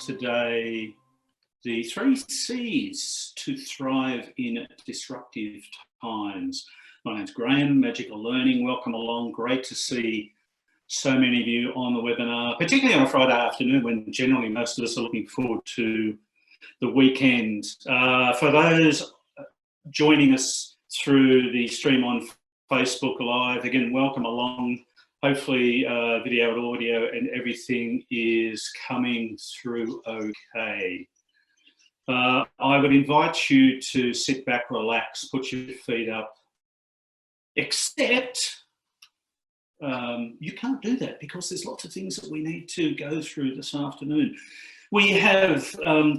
today the 3 C's to thrive in disruptive times. My name's Graham, Magical Learning. Welcome along. Great to see so many of you on the webinar, particularly on a Friday afternoon when generally most of us are looking forward to the weekend. For those joining us through the stream on Facebook Live, again, welcome along. Hopefully video and audio and everything is coming through okay. I would invite you to sit back, relax, put your feet up, except you can't do that because there's lots of things that we need to go through this afternoon. We have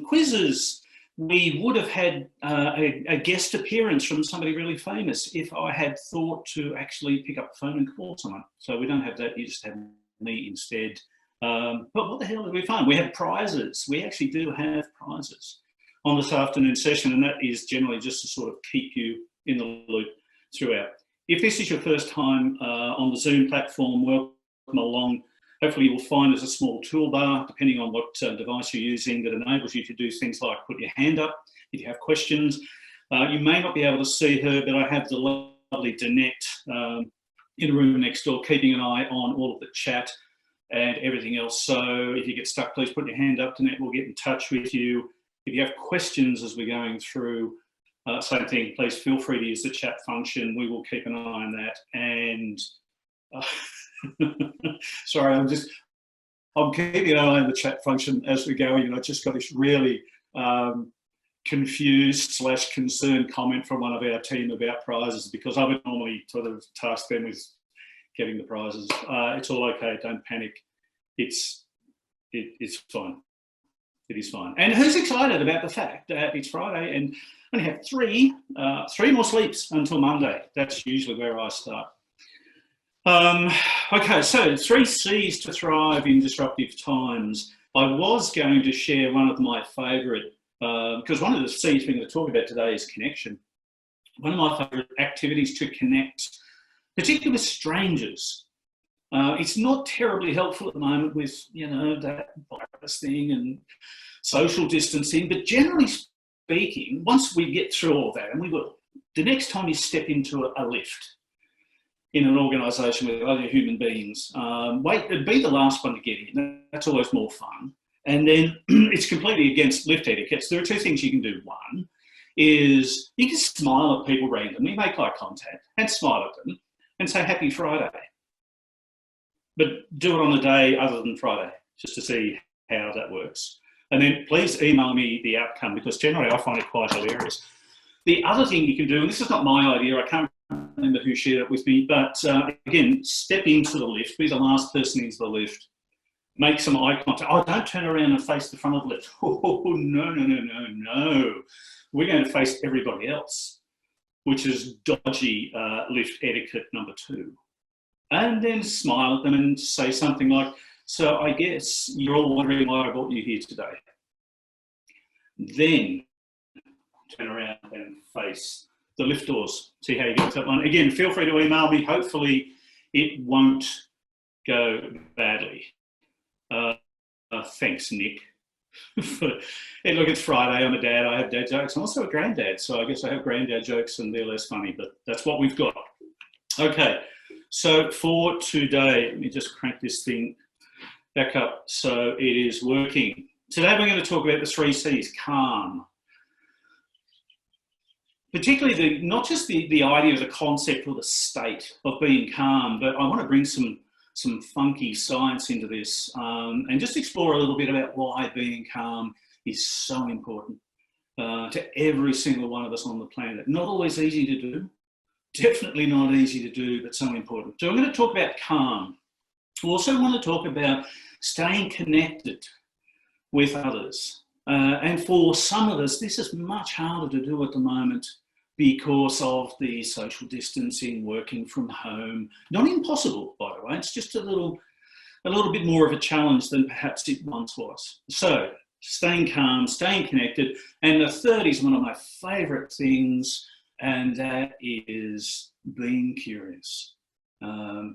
quizzes. We would have had a guest appearance from somebody really famous if I had thought to actually pick up the phone and call someone. So we don't have that, you just have me instead. But what the hell have we found? We have prizes. We actually do have prizes on this afternoon session, and that is generally just to sort of keep you in the loop throughout. If this is your first time on the Zoom platform, welcome along. Hopefully you'll find there's a small toolbar, depending on what device you're using, that enables you to do things like put your hand up if you have questions. You may not be able to see her, but I have the lovely Danette in the room next door, keeping an eye on all of the chat and everything else. So if you get stuck, please put your hand up. Danette will get in touch with you. If you have questions as we're going through, same thing, please feel free to use the chat function. We will keep an eye on that. And sorry, I'm keeping an eye on the chat function as we're going, and I just got this really confused / concerned comment from one of our team about prizes, because I would normally sort of task them with getting the prizes. It's all okay, don't panic. It's fine. It is fine. And who's excited about the fact that it's Friday and I only have three more sleeps until Monday? That's usually where I start. Okay, so 3 C's to thrive in disruptive times. I was going to share one of my favourite, because one of the C's we're going to talk about today is connection. One of my favourite activities to connect, particularly with strangers. It's not terribly helpful at the moment with, you know, that virus thing and social distancing, but generally speaking, once we get through all that, and we will, the next time you step into a lift in an organisation with other human beings, be the last one to get in. That's always more fun. And then it's completely against lift etiquette. So there are 2 things you can do. One is you can smile at people randomly, make eye contact and smile at them and say happy Friday. But do it on a day other than Friday, just to see how that works. And then please email me the outcome, because generally I find it quite hilarious. The other thing you can do, and this is not my idea, I can't remember who shared it with me, but again, step into the lift, be the last person into the lift, make some eye contact. Oh, don't turn around and face the front of the lift. Oh, no. We're going to face everybody else, which is dodgy lift etiquette number 2. And then smile at them and say something like, so I guess you're all wondering why I brought you here today. Then turn around and face the lift doors. See how you get that one. Again, feel free to email me. Hopefully it won't go badly. Thanks, Nick. Hey, look, it's Friday. I'm a dad. I have dad jokes. I'm also a granddad, so I guess I have granddad jokes and they're less funny, but that's what we've got. Okay, so for today, let me just crank this thing back up so it is working. Today we're going to talk about the 3 C's, calm. Particularly not just the idea of the concept or the state of being calm, but I want to bring some funky science into this and just explore a little bit about why being calm is so important to every single one of us on the planet. Not always easy to do, definitely not easy to do, but so important. So I'm going to talk about calm. We also want to talk about staying connected with others. And for some of us, this is much harder to do at the moment because of the social distancing, working from home. Not impossible, by the way. It's just a little bit more of a challenge than perhaps it once was. So staying calm, staying connected. And the third is one of my favourite things, and that is being curious.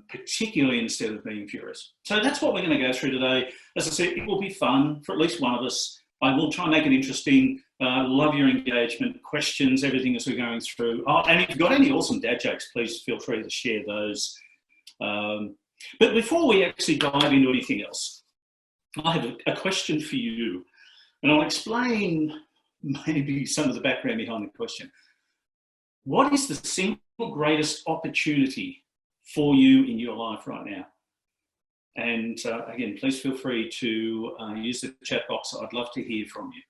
particularly instead of being furious. So that's what we're going to go through today. As I said, it will be fun for at least one of us. I will try and make it interesting. Love your engagement, questions, everything as we're going through. Oh, and if you've got any awesome dad jokes, please feel free to share those. But before we actually dive into anything else, I have a question for you, and I'll explain maybe some of the background behind the question. What is the single greatest opportunity for you in your life right now? And again, please feel free to use the chat box. I'd love to hear from you.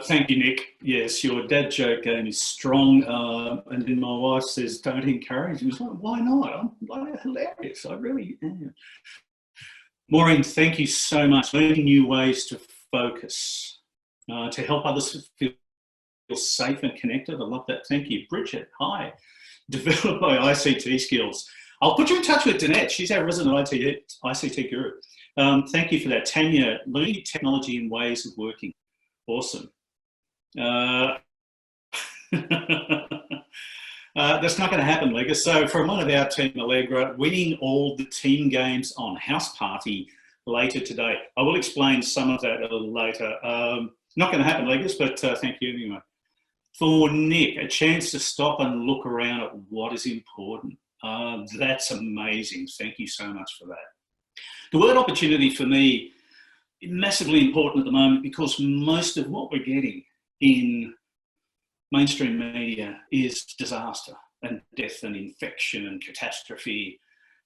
Thank you, Nick. Yes, your dad joke game is strong. And then my wife says, don't encourage him. Like, why not? I'm hilarious. I really am. Maureen, thank you so much. Learning new ways to focus, to help others feel safe and connected. I love that. Thank you. Bridget, hi. Develop my ICT skills. I'll put you in touch with Danette. She's our resident ICT guru. Thank you for that. Tanya, learning technology and ways of working. Awesome. That's not going to happen, Legus. So from one of our team, Allegra, winning all the team games on House Party later today. I will explain some of that a little later. Not going to happen, Legus, but thank you anyway. For Nick, a chance to stop and look around at what is important. That's amazing. Thank you so much for that. The word opportunity for me, massively important at the moment because most of what we're getting in mainstream media is disaster and death and infection and catastrophe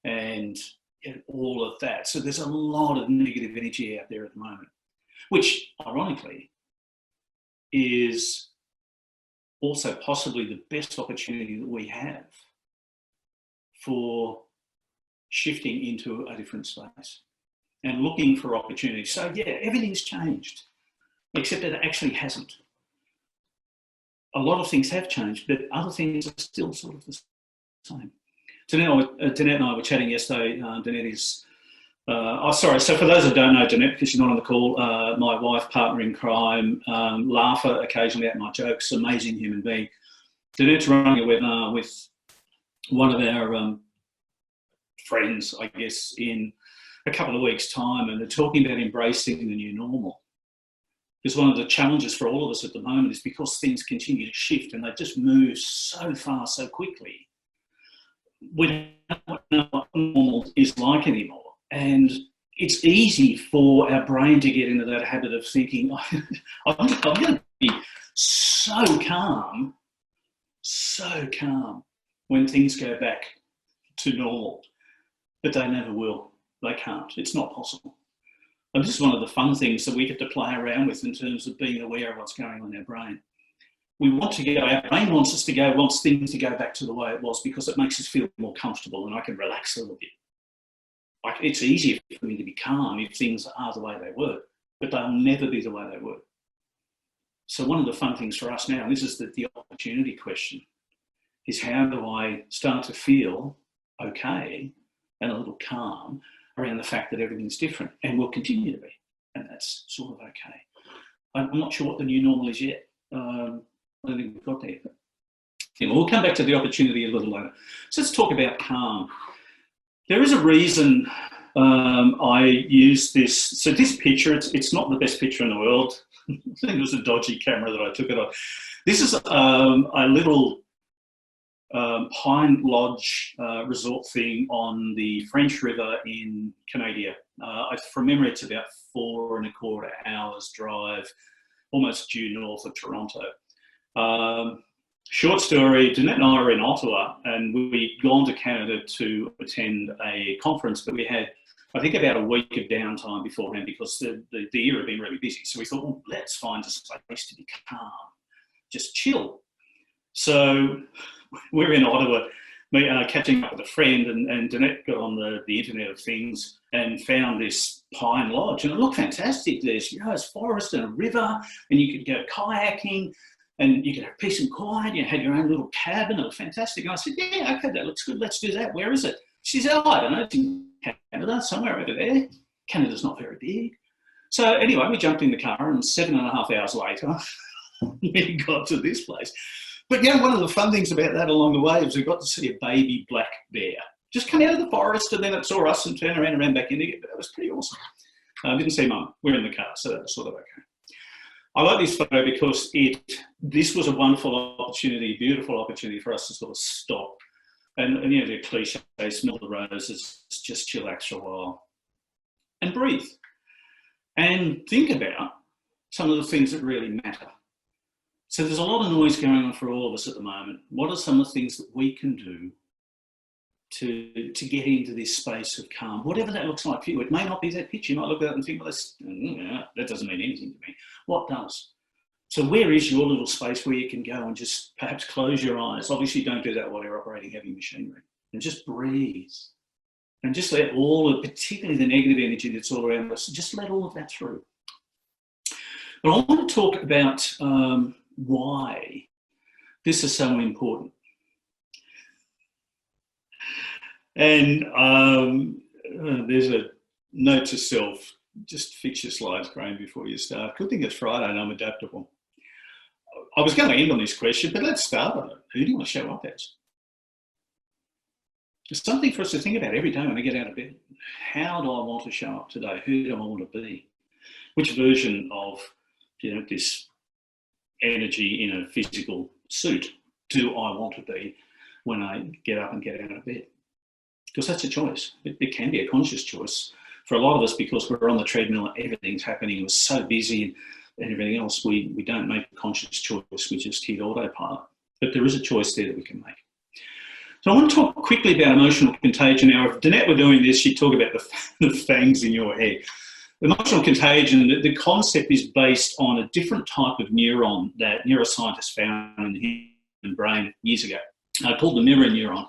and all of that. So there's a lot of negative energy out there at the moment, which ironically is also possibly the best opportunity that we have for shifting into a different space and looking for opportunities. So yeah, everything's changed, except that it actually hasn't. A lot of things have changed, but other things are still sort of the same. Danette and I were chatting yesterday. Danette is, so for those that don't know Danette, because she's not on the call, my wife, partner in crime, laugher occasionally at my jokes, amazing human being. Danette's running a webinar with one of our friends, I guess, in a couple of weeks' time, and they're talking about embracing the new normal. Because one of the challenges for all of us at the moment is because things continue to shift and they just move so fast, so quickly. We don't know what normal is like anymore. And it's easy for our brain to get into that habit of thinking, I'm going to be so calm when things go back to normal. But they never will. They can't. It's not possible. And this is one of the fun things that we get to play around with in terms of being aware of what's going on in our brain. We want to go, our brain wants us to go, wants things to go back to the way it was because it makes us feel more comfortable and I can relax a little bit. It's easier for me to be calm if things are the way they were, but they'll never be the way they were. So one of the fun things for us now, and this is the opportunity question, is how do I start to feel okay and a little calm around the fact that everything's different and will continue to be, and that's sort of okay. I'm not sure what the new normal is yet. I don't think we've got there. But anyway, we'll come back to the opportunity a little later. So let's talk about calm. There is a reason I use this. So this picture, it's not the best picture in the world. I think it was a dodgy camera that I took it on. This is a little Pine Lodge resort thing on the French River in Canada. From memory, it's about 4.25 hours drive, almost due north of Toronto. Short story, Danette and I are in Ottawa and we'd gone to Canada to attend a conference, but we had, I think, about a week of downtime beforehand because the year had been really busy. So we thought, well, let's find a space to be calm, just chill. So we're in Ottawa, catching up with a friend, and Danette got on the Internet of Things and found this Pine Lodge, and it looked fantastic. There's forest and a river, and you could go kayaking, and you could have peace and quiet. You had your own little cabin. It was fantastic. And I said, yeah, okay, that looks good. Let's do that. Where is it? She said, oh, I don't know, it's in Canada, somewhere over there. Canada's not very big. So anyway, we jumped in the car and 7.5 hours later, we got to this place. But yeah, one of the fun things about that along the way was we got to see a baby black bear just come out of the forest, and then it saw us and turned around and ran back in again. But that was pretty awesome. I didn't see Mum. We're in the car, so that was sort of okay. I like this photo because this was a wonderful opportunity, beautiful opportunity for us to sort of stop and you know, the cliche, smell the roses, just chillax for a while and breathe and think about some of the things that really matter. So there's a lot of noise going on for all of us at the moment. What are some of the things that we can do to get into this space of calm, whatever that looks like for you? It may not be that pitch. You might look at it and think, well, that doesn't mean anything to me. What does? So where is your little space where you can go and just perhaps close your eyes? Obviously, don't do that while you're operating heavy machinery. And just breathe. And just let all of, particularly the negative energy that's all around us, just let all of that through. But I want to talk about why this is so important. And there's a note to self, just fix your slides, Graham, before you start. Good thing it's Friday and I'm adaptable. I was going to end on this question, but let's start on it. Who do you want to show up as? It's something for us to think about every day when I get out of bed. How do I want to show up today? Who do I want to be? Which version of, you know, this energy in a physical suit do I want to be when I get up and get out of bed? Because that's a choice. It can be a conscious choice for a lot of us, because we're on the treadmill and everything's happening. We're so busy and everything else, we don't make a conscious choice. We just hit autopilot. But there is a choice there that we can make. So I want to talk quickly about emotional contagion. Now, if Danette were doing this, she'd talk about the fangs in your head. Emotional contagion, the concept is based on a different type of neuron that neuroscientists found in the human brain years ago, called the mirror neuron.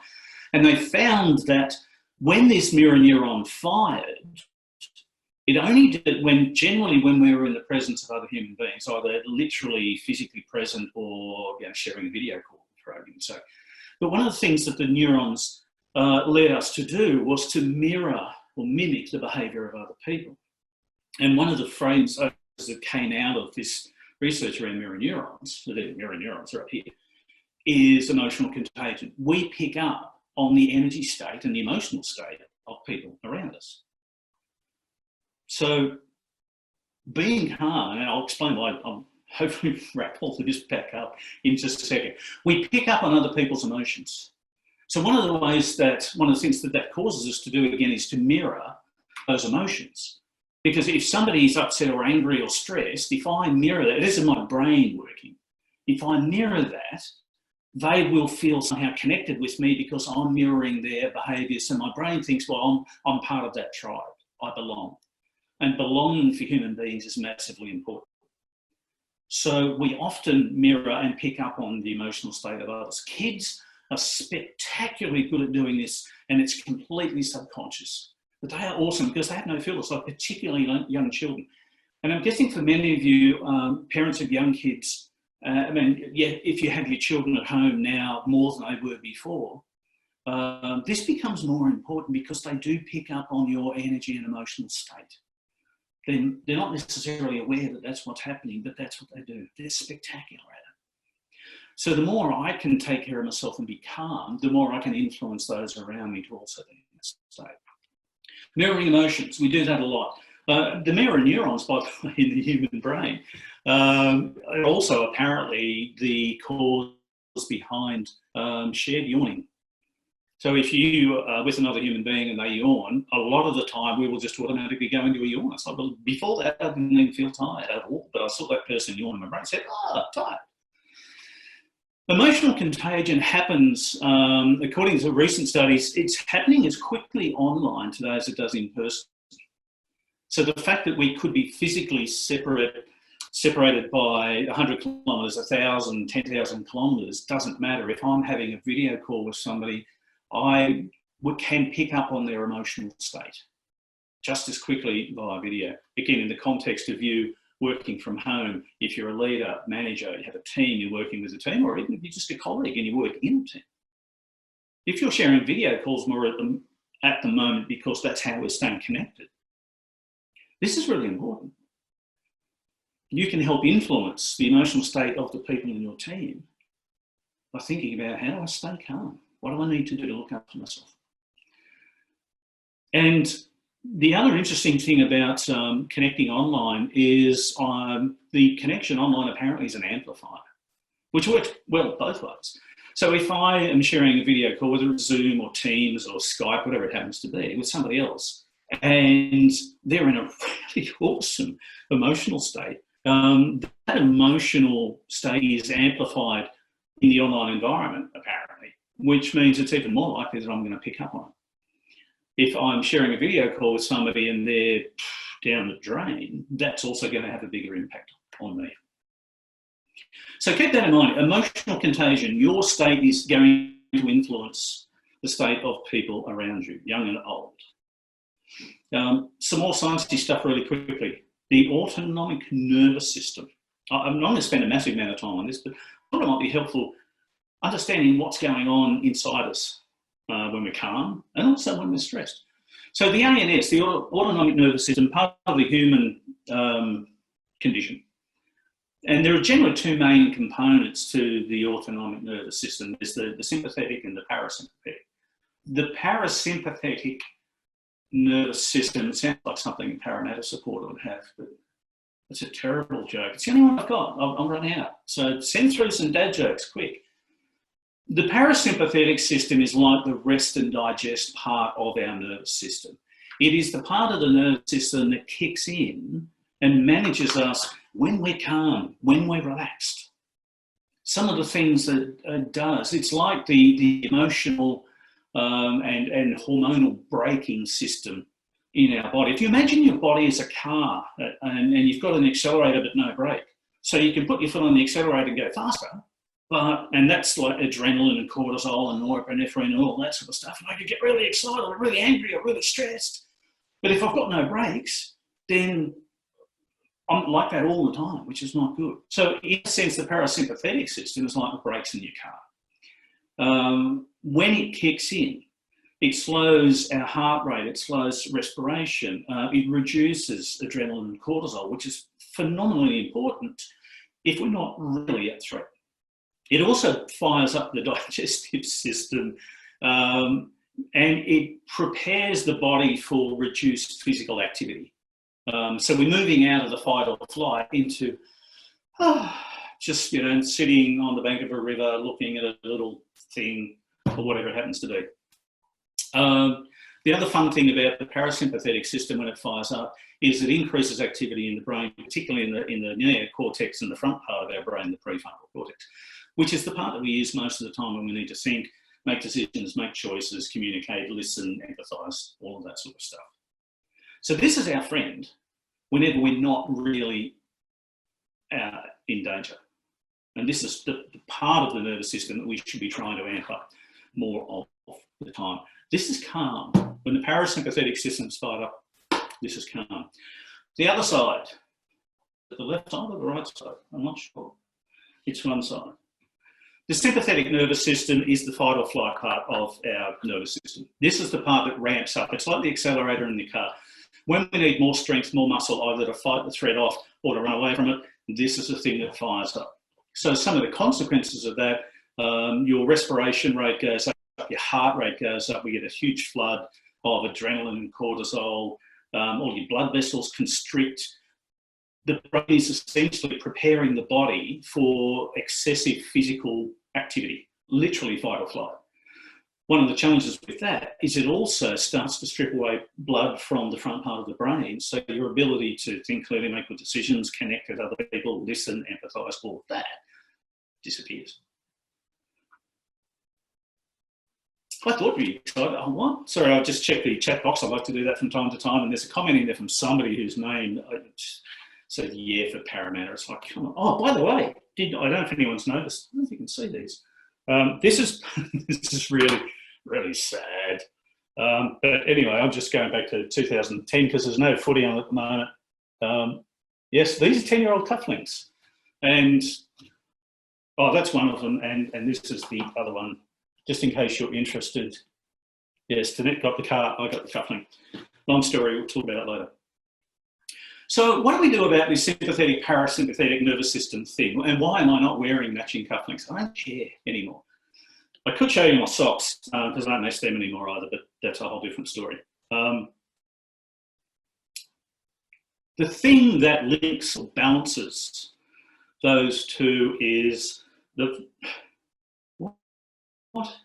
And they found that when this mirror neuron fired, it only did it generally when we were in the presence of other human beings, either literally physically present or, you know, sharing a video call, for argument's sake. But one of the things that the neurons led us to do was to mirror or mimic the behaviour of other people. And one of the phrases that came out of this research around mirror neurons, the mirror neurons are up here, is emotional contagion. We pick up on the energy state and the emotional state of people around us. So being calm, and I'll explain why, I'll hopefully wrap all of this back up in just a second. We pick up on other people's emotions. So one of the things that causes us to do again is to mirror those emotions. Because if somebody is upset or angry or stressed, if I mirror that, this is my brain working. If I mirror that, they will feel somehow connected with me because I'm mirroring their behaviour. So my brain thinks, well, I'm part of that tribe. I belong. And belonging for human beings is massively important. So we often mirror and pick up on the emotional state of others. Kids are spectacularly good at doing this, and it's completely subconscious. But they are awesome because they have no filters, like particularly young children. And I'm guessing for many of you, parents of young kids, if you have your children at home now more than they were before, this becomes more important because they do pick up on your energy and emotional state. They're not necessarily aware that that's what's happening, but that's what they do. They're spectacular at it. So the more I can take care of myself and be calm, the more I can influence those around me to also be in this state. Mirroring emotions, we do that a lot. The mirror neurons, by the way, in the human brain, are also apparently the cause behind shared yawning. So if you are with another human being and they yawn, a lot of the time we will just automatically go into a yawn. It's like, well, before that, I didn't even feel tired at all, but I saw that person yawn and my brain said, oh, tired. Emotional contagion happens, according to recent studies, it's happening as quickly online today as it does in person. So the fact that we could be physically separated by 100 kilometres, 1,000, 10,000 kilometres doesn't matter. If I'm having a video call with somebody, I can pick up on their emotional state just as quickly via video. Again, in the context of you working from home, if you're a leader, manager, you have a team, you're working with a team, or even if you're just a colleague and you work in a team. If you're sharing video calls more at the moment because that's how we're staying connected. This is really important. You can help influence the emotional state of the people in your team by thinking about, how do I stay calm? What do I need to do to look after myself? And the other interesting thing about connecting online is the connection online apparently is an amplifier, which works well both ways. So if I am sharing a video call, whether it's Zoom or Teams or Skype, whatever it happens to be, with somebody else, and they're in a really awesome emotional state, that emotional state is amplified in the online environment, apparently, which means it's even more likely that I'm going to pick up on it. If I'm sharing a video call with somebody and they're down the drain, that's also going to have a bigger impact on me. So keep that in mind. Emotional contagion, your state is going to influence the state of people around you, young and old. Some more sciencey stuff really quickly. The autonomic nervous system. I'm not going to spend a massive amount of time on this, but I thought it might be helpful understanding what's going on inside us when we're calm and also when we're stressed. So the ANS, the autonomic nervous system, part of the human condition. And there are generally two main components to the autonomic nervous system. There's the sympathetic and the parasympathetic. The parasympathetic nervous system sounds like something a paramedic supporter would have, but it's a terrible joke. It's the only one I've got. I'll run out. So send through some dad jokes, quick. The parasympathetic system is like the rest and digest part of our nervous system. It is the part of the nervous system that kicks in and manages us when we're calm, when we're relaxed. Some of the things that it does, it's like the emotional and hormonal braking system in our body. If you imagine your body as a car and you've got an accelerator but no brake, so you can put your foot on the accelerator and go faster, and that's like adrenaline and cortisol and norepinephrine and all that sort of stuff. And I could get really excited or really angry or really stressed. But if I've got no brakes, then I'm like that all the time, which is not good. So in a sense, the parasympathetic system is like the brakes in your car. When it kicks in, it slows our heart rate, it slows respiration, it reduces adrenaline and cortisol, which is phenomenally important if we're not really at threat. It also fires up the digestive system and it prepares the body for reduced physical activity. So we're moving out of the fight or flight into just, sitting on the bank of a river, looking at a little thing or whatever it happens to be. The other fun thing about the parasympathetic system when it fires up is it increases activity in the brain, particularly in the neocortex and the front part of our brain, the prefrontal cortex, which is the part that we use most of the time when we need to think, make decisions, make choices, communicate, listen, empathise, all of that sort of stuff. So this is our friend whenever we're not really in danger. And this is the part of the nervous system that we should be trying to amp up more of the time. This is calm. When the parasympathetic system's fired up, this is calm. The other side, the left side or the right side? I'm not sure. It's one side. The sympathetic nervous system is the fight or flight part of our nervous system. This is the part that ramps up. It's like the accelerator in the car. When we need more strength, more muscle, either to fight the threat off or to run away from it, this is the thing that fires up. So some of the consequences of that, your respiration rate goes up, your heart rate goes up, we get a huge flood of adrenaline and cortisol, all your blood vessels constrict. The brain is essentially preparing the body for excessive physical activity, literally fight or flight. One of the challenges with that is it also starts to strip away blood from the front part of the brain, so your ability to think clearly, make good decisions, connect with other people, listen, empathise, all of that disappears. I thought you'd be excited. Oh, what? Sorry, I'll just check the chat box. I like to do that from time to time, and there's a comment in there from somebody whose name said yeah for Parramatta. It's like, come on. Oh, by the way, I don't know if anyone's noticed. I don't know if you can see these. This is really, really sad. But anyway, I'm just going back to 2010 because there's no footy on at the moment. Yes, these are 10-year-old cufflinks. And, that's one of them. And this is the other one, just in case you're interested. Yes, Danette got the car, I got the cufflink. Long story, we'll talk about it later. So what do we do about this sympathetic, parasympathetic nervous system thing? And why am I not wearing matching cufflinks? I don't care anymore. I could show you my socks because I don't mess them anymore either, but that's a whole different story. The thing that links or balances those two is the, what?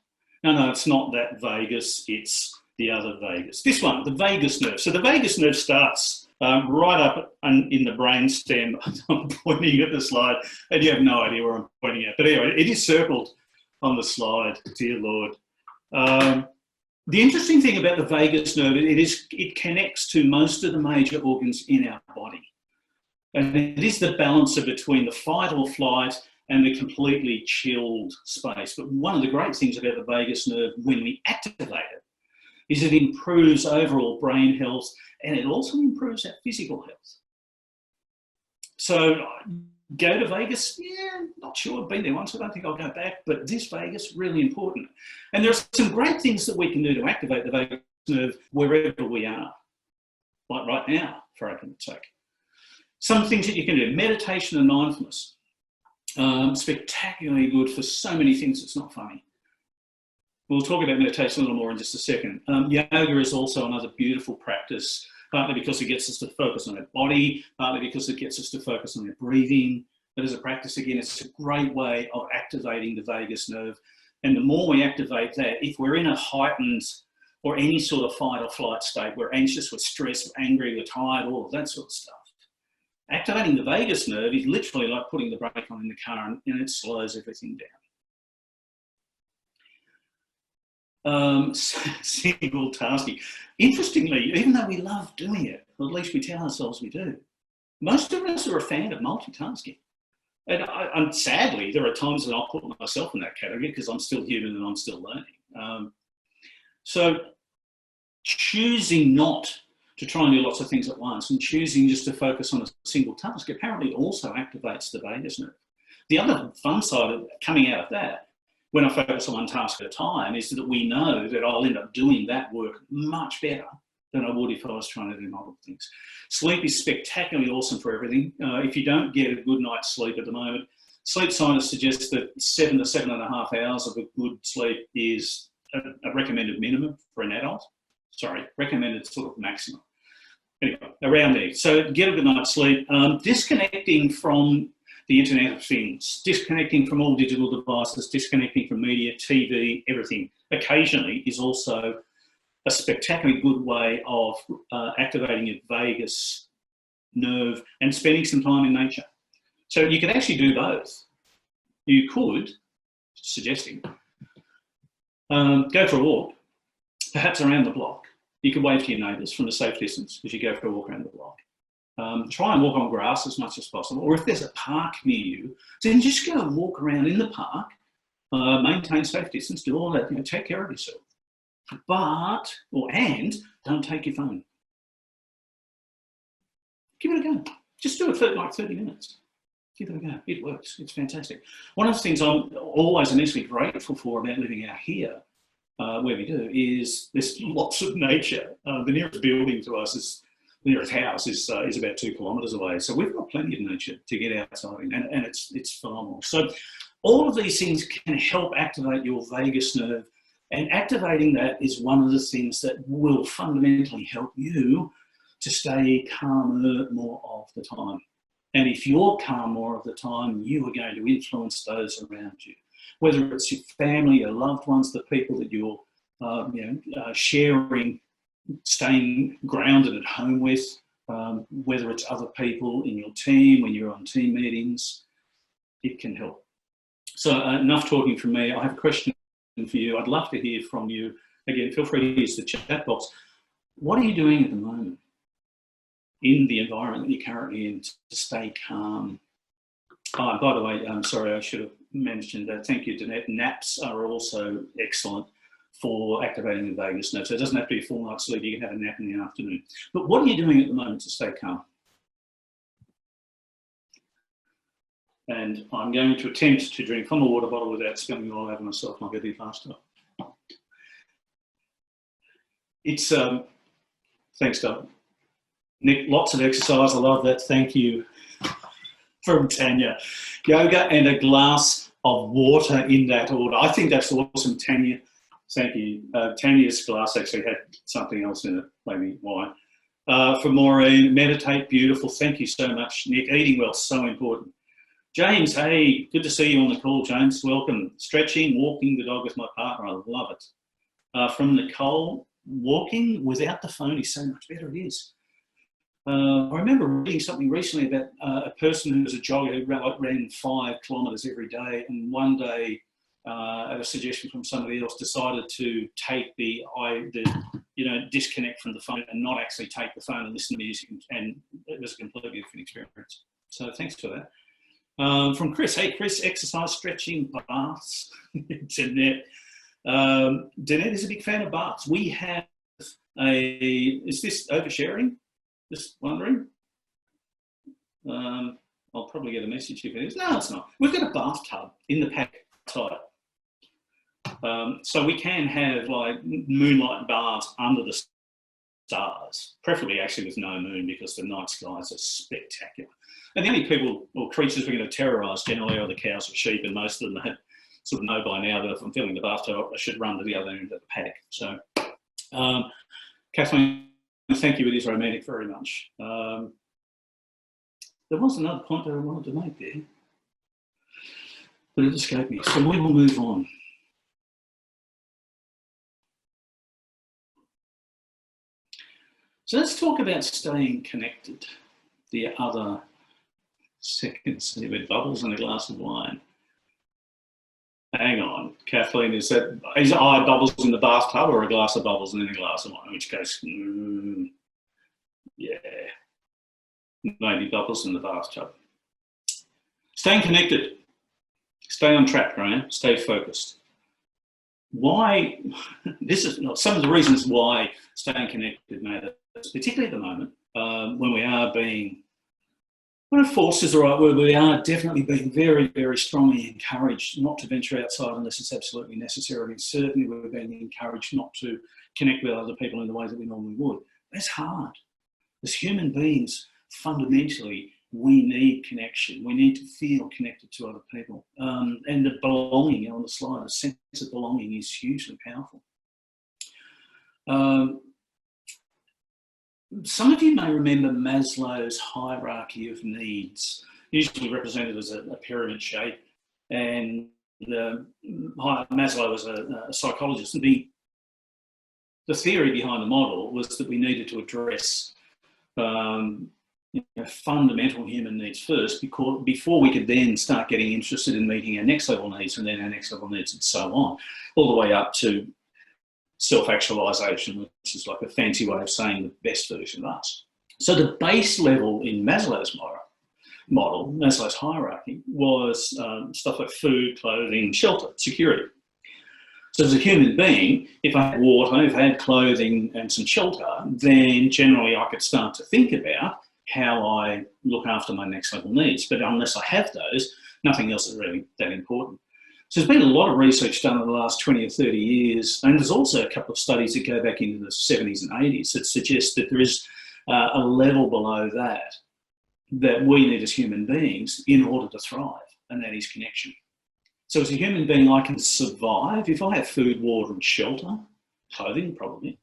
No, it's not that vagus, it's the other vagus. This one, the vagus nerve. So the vagus nerve starts right up in the brain stem. I'm pointing at the slide and you have no idea where I'm pointing at. But anyway, it is circled on the slide, dear Lord. The interesting thing about the vagus nerve, it connects to most of the major organs in our body. And it is the balancer between the fight or flight and the completely chilled space. But one of the great things about the vagus nerve when we activate it is it improves overall brain health and it also improves our physical health. So go to Vegas? Yeah, not sure. I've been there once. I don't think I'll go back. But this Vegas, really important. And there are some great things that we can do to activate the vagus nerve wherever we are, like right now, for argument's sake. Some things that you can do. Meditation and mindfulness. Spectacularly good for so many things, it's not funny. We'll talk about meditation a little more in just a second. Yoga is also another beautiful practice, partly because it gets us to focus on our body, partly because it gets us to focus on our breathing. But as a practice, again, it's a great way of activating the vagus nerve. And the more we activate that, if we're in a heightened or any sort of fight or flight state, we're anxious, we're stressed, we're angry, we're tired, all of that sort of stuff. Activating the vagus nerve is literally like putting the brake on in the car and it slows everything down. Single tasking. Interestingly, even though we love doing it, or at least we tell ourselves we do, most of us are a fan of multitasking. And sadly, there are times that I'll put myself in that category because I'm still human and I'm still learning. So choosing not to try and do lots of things at once and choosing just to focus on a single task apparently also activates the vagus nerve. The other fun side of coming out of that, when I focus on one task at a time, is that we know that I'll end up doing that work much better than I would if I was trying to do multiple things. Sleep is spectacularly awesome for everything. If you don't get a good night's sleep at the moment, sleep scientists suggest that 7 to 7.5 hours of a good sleep is a recommended minimum for an adult. Sorry, recommended sort of maximum. Anyway, around there. So get a good night's sleep. Disconnecting from the Internet of Things, disconnecting from all digital devices, disconnecting from media, TV, everything, occasionally is also a spectacularly good way of activating your vagus nerve and spending some time in nature. So you can actually do both. You could, suggesting, go for a walk, perhaps around the block. You can wave to your neighbours from a safe distance as you go for a walk around the block. Try and walk on grass as much as possible. Or if there's a park near you, then just go and walk around in the park, maintain safe distance, do all that, take care of yourself. And don't take your phone. Give it a go. Just do it for like 30 minutes. Give it a go. It works. It's fantastic. One of the things I'm always immensely grateful for about living out here, where we do, is there's lots of nature. The nearest building to us the nearest house is about 2 kilometres away. So we've got plenty of nature to get outside in, and it's phenomenal. So all of these things can help activate your vagus nerve, and activating that is one of the things that will fundamentally help you to stay calmer more of the time. And if you're calm more of the time, you are going to influence those around you. Whether it's your family, your loved ones, the people that you're sharing, staying grounded at home with, whether it's other people in your team, when you're on team meetings, it can help. So enough talking from me. I have a question for you. I'd love to hear from you. Again, feel free to use the chat box. What are you doing at the moment in the environment that you're currently in to stay calm? Oh, by the way, I'm sorry, I should have mentioned that. Thank you, Danette. Naps are also excellent for activating the vagus nerve. So it doesn't have to be a full night's sleep. You can have a nap in the afternoon. But what are you doing at the moment to stay calm? And I'm going to attempt to drink from a water bottle without spilling it all over myself like I did last time. It's, thanks, Doug. Nick, lots of exercise. I love that. Thank you. From Tanya. Yoga and a glass of water in that order. I think that's awesome, Tanya. Thank you. Tanya's glass actually had something else in it, maybe wine. For Maureen, meditate, beautiful. Thank you so much, Nick. Eating well, so important. James, hey, good to see you on the call, James. Welcome. Stretching, walking the dog with my partner. I love it. From Nicole, walking without the phone is so much better. It is. I remember reading something recently about a person who was a jogger who ran 5 kilometres every day, and one day, at a suggestion from somebody else, decided to take disconnect from the phone and not actually take the phone and listen to music, and it was a completely different experience. So thanks for that. From Chris, hey Chris, exercise, stretching, baths. Jeanette. Jeanette is a big fan of baths. We have is this oversharing? Just wondering. I'll probably get a message if it is. No, it's not. We've got a bathtub in the pack outside. So we can have like moonlight baths under the stars, preferably actually with no moon, because the night skies are spectacular. And the only people or creatures we're going to terrorise generally are the cows or sheep, and most of them have sort of know by now that if I'm filling the bathtub, I should run to the other end of the pack. So, Kathleen, thank you. It is romantic very much. There was another point that I wanted to make there, but it escaped me. So we will move on. So let's talk about staying connected. The other seconds with bubbles and a glass of wine. Hang on, Kathleen, is eye bubbles in the bathtub or a glass of bubbles and then a glass of wine? In which case, yeah, maybe bubbles in the bathtub. Staying connected. Stay on track, Graham. Stay focused. Why? This is some of the reasons why staying connected matters, particularly at the moment, when we are being, I don't know if forced is the right word, but we are definitely being very, very strongly encouraged not to venture outside unless it's absolutely necessary. And certainly we're being encouraged not to connect with other people in the way that we normally would. That's hard. As human beings, fundamentally, we need connection. We need to feel connected to other people. And the belonging on the slide, the sense of belonging is hugely powerful. Some of you may remember Maslow's hierarchy of needs, usually represented as a pyramid shape. And Maslow was a psychologist. And the theory behind the model was that we needed to address fundamental human needs first, before we could then start getting interested in meeting our next level needs, and then our next level needs, and so on, all the way up to self-actualization, which is like a fancy way of saying the best version of us. So the base level in Maslow's model, Maslow's hierarchy, was stuff like food, clothing, shelter, security. So as a human being, if I had water, if I had clothing and some shelter, then generally I could start to think about how I look after my next level needs. But unless I have those, nothing else is really that important. So there's been a lot of research done in the last 20 or 30 years, and there's also a couple of studies that go back into the 70s and 80s that suggest that there is a level below that we need as human beings in order to thrive, and that is connection. So as a human being, I can survive. If I have food, water and shelter, clothing probably,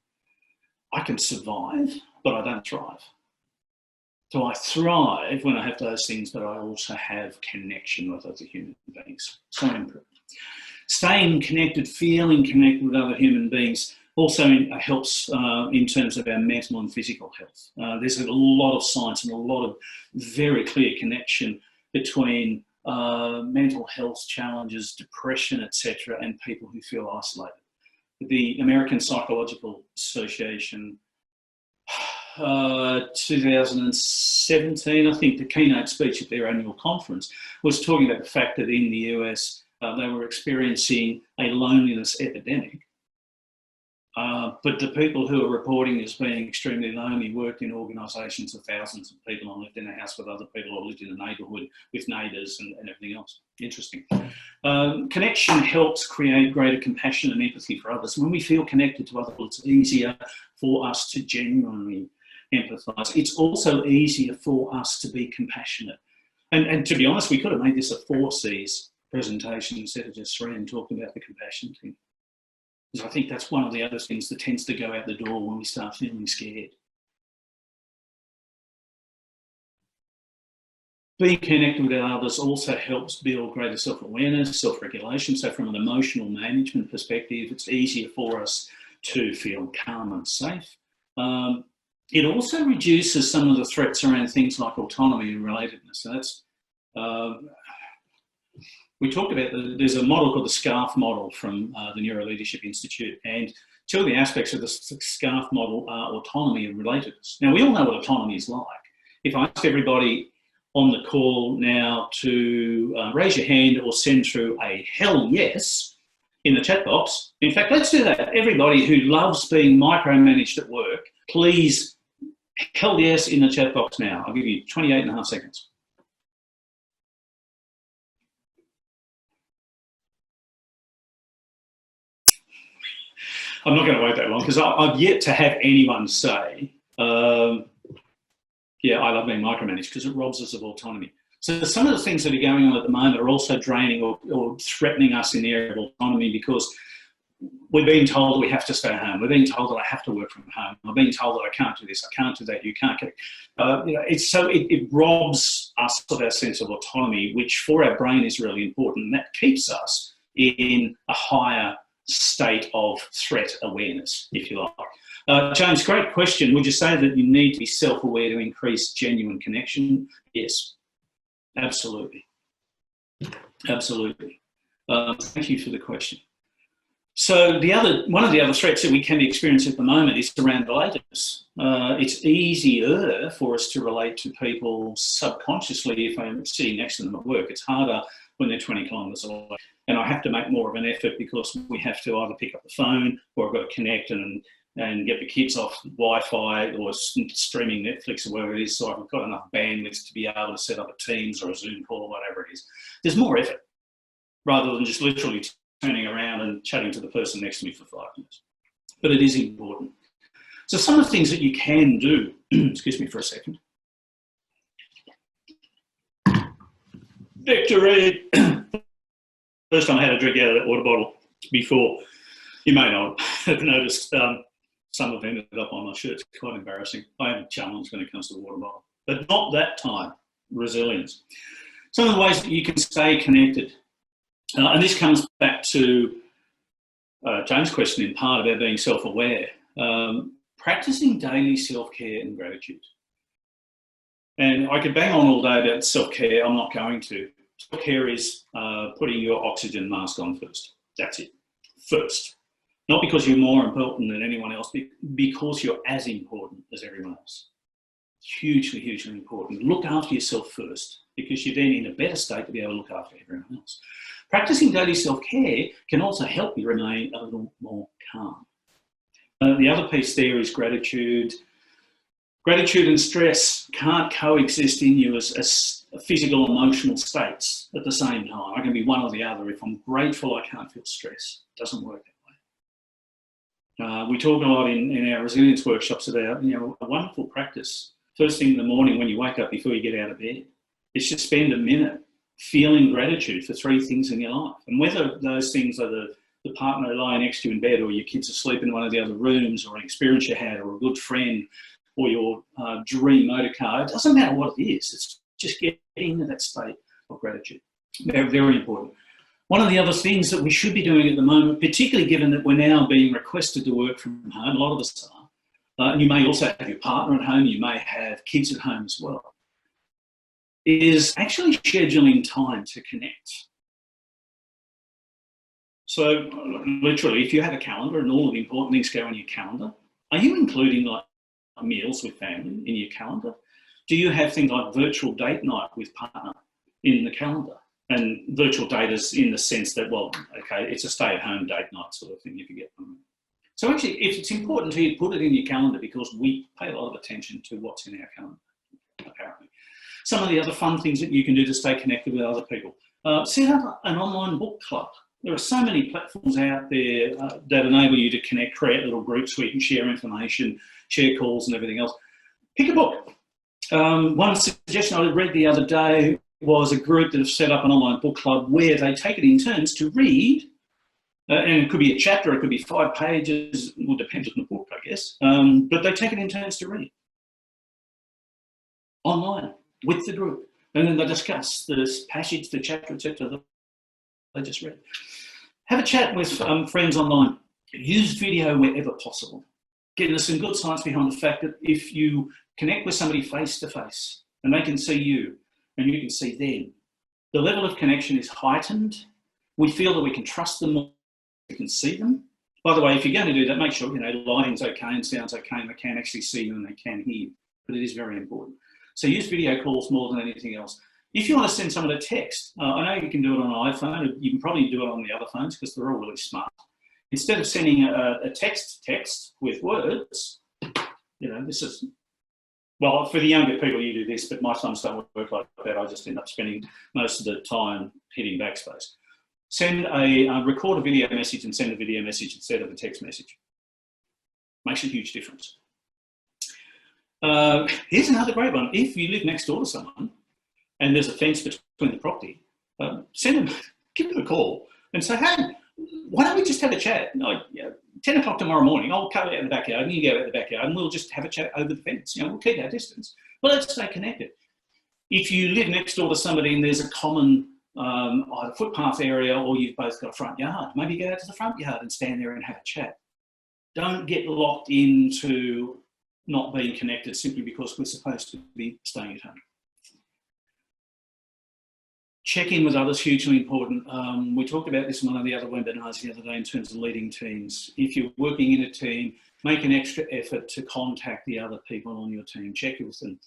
I can survive, but I don't thrive. So I thrive when I have those things, but I also have connection with other human beings. So important. Staying connected, feeling connected with other human beings also helps in terms of our mental and physical health. There's a lot of science and a lot of very clear connection between mental health challenges, depression, etc., and people who feel isolated. The American Psychological Association 2017, I think the keynote speech at their annual conference was talking about the fact that in the US they were experiencing a loneliness epidemic But the people who are reporting as being extremely lonely worked in organisations of thousands of people and lived in a house with other people or lived in a neighbourhood with neighbours and everything else. Interesting. Connection helps create greater compassion and empathy for others. When we feel connected to other people, it's easier for us to genuinely empathise. It's also easier for us to be compassionate. And to be honest, we could have made this a 4 C's presentation instead of just 3 and talking about the compassion thing. Because I think that's one of the other things that tends to go out the door when we start feeling scared. Being connected with others also helps build greater self-awareness, self-regulation. So from an emotional management perspective, it's easier for us to feel calm and safe. It also reduces some of the threats around things like autonomy and relatedness. So that's, we talked about, there's a model called the SCARF model from the Neuro Leadership Institute, and 2 of the aspects of the SCARF model are autonomy and relatedness. Now, we all know what autonomy is like. If I ask everybody on the call now to raise your hand or send through a hell yes in the chat box. In fact, let's do that. Everybody who loves being micromanaged at work, please hell yes in the chat box now. I'll give you 28.5 seconds. I'm not going to wait that long because I've yet to have anyone say, yeah, I love being micromanaged, because it robs us of autonomy. So some of the things that are going on at the moment are also draining or threatening us in the area of autonomy, because we're being told that we have to stay home. We're being told that I have to work from home. I'm being told that I can't do this, I can't do that, you can't get it robs us of our sense of autonomy, which for our brain is really important. And that keeps us in a higher state of threat awareness, if you like. James, great question. Would you say that you need to be self-aware to increase genuine connection? Yes, absolutely. Absolutely. Thank you for the question. So one of the other threats that we can experience at the moment is around relatedness. It's easier for us to relate to people subconsciously if I'm sitting next to them at work. It's harder when they're 20 kilometres away. And I have to make more of an effort because we have to either pick up the phone or I've got to connect and get the kids off Wi-Fi or streaming Netflix or whatever it is, so I've got enough bandwidth to be able to set up a Teams or a Zoom call or whatever it is. There's more effort rather than just literally turning around and chatting to the person next to me for 5 minutes. But it is important. So some of the things that you can do, excuse me for a second. Victory! First time I had a drink out of that water bottle before. You may not have noticed some of them ended up on my shirt. It's quite embarrassing. I am challenged when it comes to the water bottle. But not that time. Resilience. Some of the ways that you can stay connected. And this comes back to James' question in part about being self-aware. Practicing daily self-care and gratitude. And I could bang on all day about self-care. I'm not going to. Self-care is putting your oxygen mask on first. That's it. First. Not because you're more important than anyone else, because you're as important as everyone else. Hugely, hugely important. Look after yourself first, because you're then in a better state to be able to look after everyone else. Practicing daily self-care can also help you remain a little more calm. The other piece there is gratitude. Gratitude and stress can't coexist in you as physical, emotional states at the same time. I can be one or the other. If I'm grateful, I can't feel stress. It doesn't work that way. We talk a lot in our resilience workshops about, a wonderful practice. First thing in the morning when you wake up before you get out of bed, is just spend a minute feeling gratitude for 3 things in your life. And whether those things are the partner lying next to you in bed, or your kids asleep in one of the other rooms, or an experience you had, or a good friend, or your dream motor car, it doesn't matter what it is. It's just getting into that state of gratitude. They're very important. One of the other things that we should be doing at the moment, particularly given that we're now being requested to work from home, a lot of us are, and you may also have your partner at home, you may have kids at home as well, is actually scheduling time to connect. So literally, if you have a calendar and all of the important things go on your calendar, are you including like meals with family in your calendar? Do you have things like virtual date night with partner in the calendar? And virtual date is in the sense that, well, okay, it's a stay-at-home date night sort of thing, if you get them. So actually, if it's important to you, put it in your calendar, because we pay a lot of attention to what's in our calendar, apparently. Some of the other fun things that you can do to stay connected with other people. Set up an online book club. There are so many platforms out there that enable you to connect, create little groups where you can share information, share calls and everything else. Pick a book. One suggestion I read the other day was a group that have set up an online book club where they take it in turns to read, and it could be a chapter, it could be 5 pages, it will depend on the book, I guess, but they take it in turns to read online with the group, and then they discuss this passage, the chapter, etc. that they just read. Have a chat with friends online. Use video wherever possible. Getting some good science behind the fact that if you connect with somebody face to face and they can see you and you can see them, the level of connection is heightened. We feel that we can trust them more, we can see them. By the way, if you're going to do that, make sure lighting's okay and sound's okay and they can actually see you and they can hear you. But it is very important. So use video calls more than anything else. If you want to send someone a text, I know you can do it on an iPhone. You can probably do it on the other phones because they're all really smart. Instead of sending a text with words, this is, well, for the younger people you do this, but my sons don't work like that. I just end up spending most of the time hitting backspace. Record a video message and send a video message instead of a text message. Makes a huge difference. Here's another great one. If you live next door to someone and there's a fence between the property, give them a call and say, hey, why don't we just have a chat? 10 o'clock tomorrow morning, I'll come out in the backyard and you go out in the backyard and we'll just have a chat over the fence. We'll keep our distance, but let's stay connected. If you live next door to somebody and there's a common either footpath area or you've both got a front yard, maybe go out to the front yard and stand there and have a chat. Don't get locked into not being connected simply because we're supposed to be staying at home. Check in with others, hugely important. We talked about this in one of the other webinars the other day in terms of leading teams. If you're working in a team, make an extra effort to contact the other people on your team. Check in with them.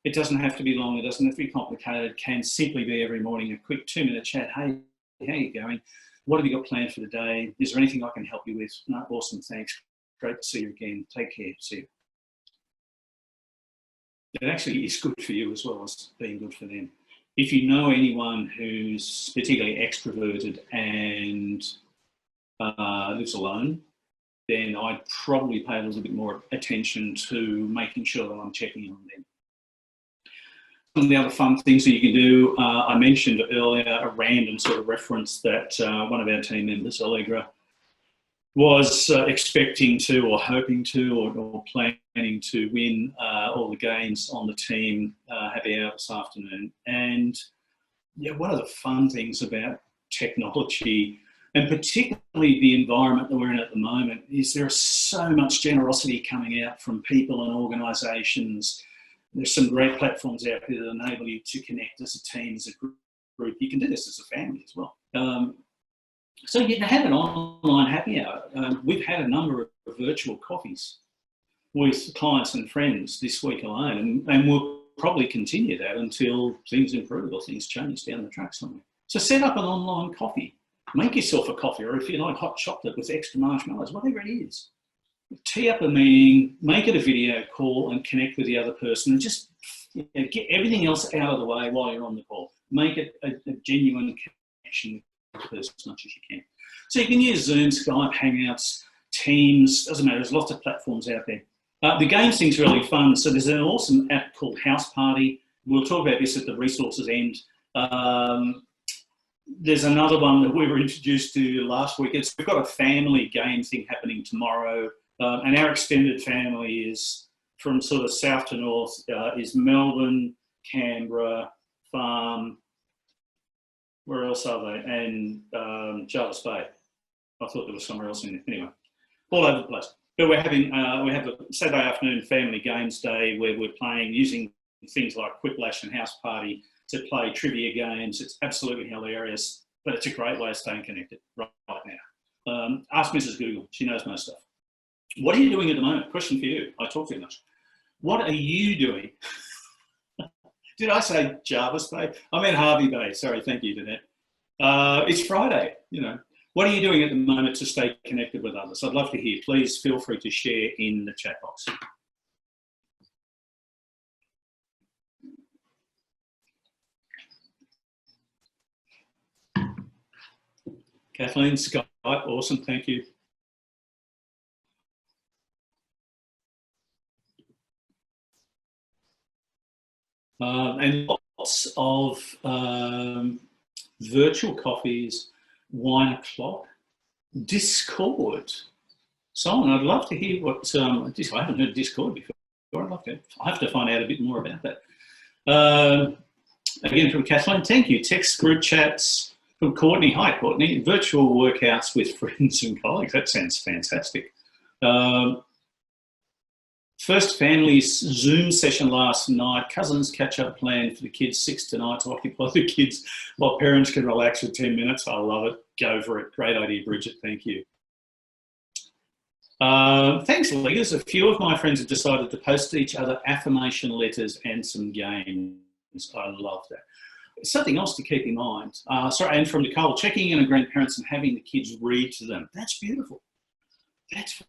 It doesn't have to be long. It doesn't have to be complicated. It can simply be every morning a quick 2-minute chat. Hey, how are you going? What have you got planned for the day? Is there anything I can help you with? No, awesome, thanks. Great to see you again. Take care. See you. It actually is good for you as well as being good for them. If you know anyone who's particularly extroverted and lives alone, then I'd probably pay a little bit more attention to making sure that I'm checking on them. Some of the other fun things that you can do, I mentioned earlier a random sort of reference that one of our team members, Allegra, was expecting to or hoping to or planning to win all the games on the team happy hour this afternoon. And one of the fun things about technology, and particularly the environment that we're in at the moment, is there is so much generosity coming out from people and organisations. There's some great platforms out there that enable you to connect as a team, as a group. You can do this as a family as well. So you can have an online happy hour. We've had a number of virtual coffees with clients and friends this week alone, and we'll probably continue that until things improve or things change down the track somewhere. So set up an online coffee. Make yourself a coffee, or if you like hot chocolate with extra marshmallows, whatever it is. Tee up a meeting, make it a video call and connect with the other person, and just get everything else out of the way while you're on the call. Make it a genuine connection with the person as much as you can. So you can use Zoom, Skype, Hangouts, Teams, doesn't matter, there's lots of platforms out there. The games thing's really fun. So there's an awesome app called House Party. We'll talk about this at the resources end. There's another one that we were introduced to last week. We've got a family game thing happening tomorrow. And our extended family is from sort of south to north, is Melbourne, Canberra, Farm, where else are they? And Jarvis Bay. I thought there was somewhere else in it. Anyway, all over the place. But we have a Saturday afternoon family games day where we're playing using things like Quiplash and House Party to play trivia games. It's absolutely hilarious, but it's a great way of staying connected right now. Ask Mrs. Google. She knows most stuff. What are you doing at the moment? Question for you. I talk too much. What are you doing? Did I say Jarvis Bay? I meant Harvey Bay. Sorry, thank you, Danette. It's Friday, What are you doing at the moment to stay connected with others? I'd love to hear. Please feel free to share in the chat box. Kathleen, Skype, awesome, thank you. And lots of virtual coffees, wine o'clock, Discord. Simon, I'd love to hear what, I haven't heard Discord before. I have to find out a bit more about that. Again, from Kathleen, thank you. Text group chats from Courtney. Hi, Courtney. Virtual workouts with friends and colleagues. That sounds fantastic. First family Zoom session last night. Cousins catch-up plan for the kids 6 tonight to occupy the kids while parents can relax for 10 minutes. I love it. Go for it. Great idea, Bridget. Thank you. Thanks, Leggers. A few of my friends have decided to post each other affirmation letters and some games. I love that. Something else to keep in mind. And from Nicole, checking in on grandparents and having the kids read to them. That's beautiful. That's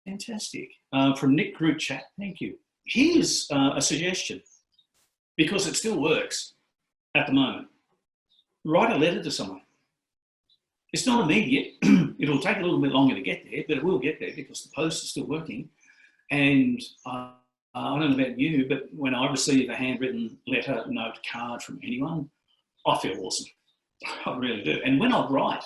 fantastic. From Nick Group Chat, thank you. Here's a suggestion, because it still works at the moment. Write a letter to someone. It's not immediate. It'll take a little bit longer to get there, but it will get there because the post is still working. And I don't know about you, but when I receive a handwritten letter, note, card from anyone, I feel awesome. I really do. And when I write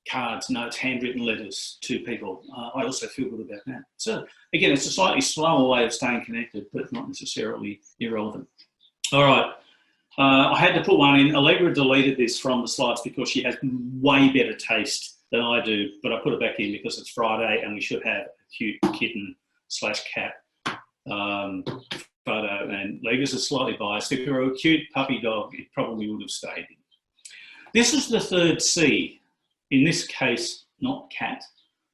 cards, notes, handwritten letters to people, I also feel good about that. So again, it's a slightly slower way of staying connected, but not necessarily irrelevant. All right. I had to put one in. Allegra deleted this from the slides because she has way better taste than I do, but I put it back in because it's Friday and we should have a cute kitten/cat photo, and Leggers is slightly biased. If you were a cute puppy dog, it probably would have stayed in. This is the third C. In this case, not cat,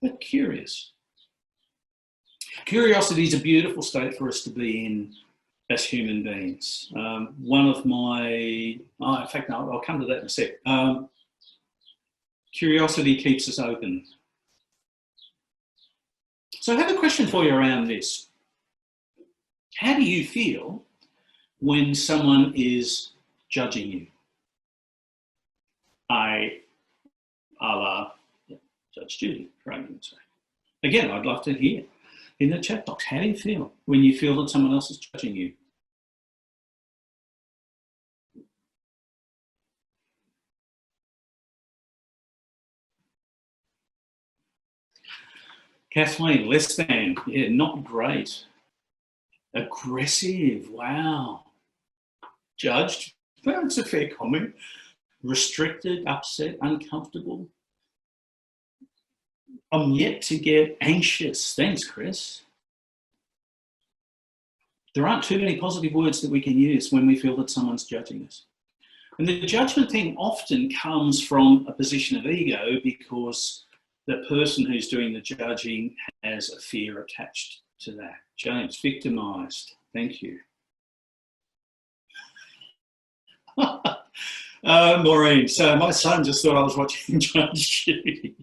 but curious. Curiosity is a beautiful state for us to be in as human beings. One of my, in fact, no, I'll come to that in a sec. Curiosity keeps us open. So I have a question for you around this. How do you feel when someone is judging you? Judge Judy, for argument's sake. Again, I'd love to hear in the chat box, how do you feel when you feel that someone else is judging you? Kathleen, less than, yeah, not great. Aggressive, wow. Judged, well, it's a fair comment. Restricted, upset, uncomfortable. I'm yet to get anxious. Thanks, Chris. There aren't too many positive words that we can use when we feel that someone's judging us. And the judgment thing often comes from a position of ego because the person who's doing the judging has a fear attached to that. James, victimised. Thank you. Maureen, so my son just thought I was watching Judge Judy.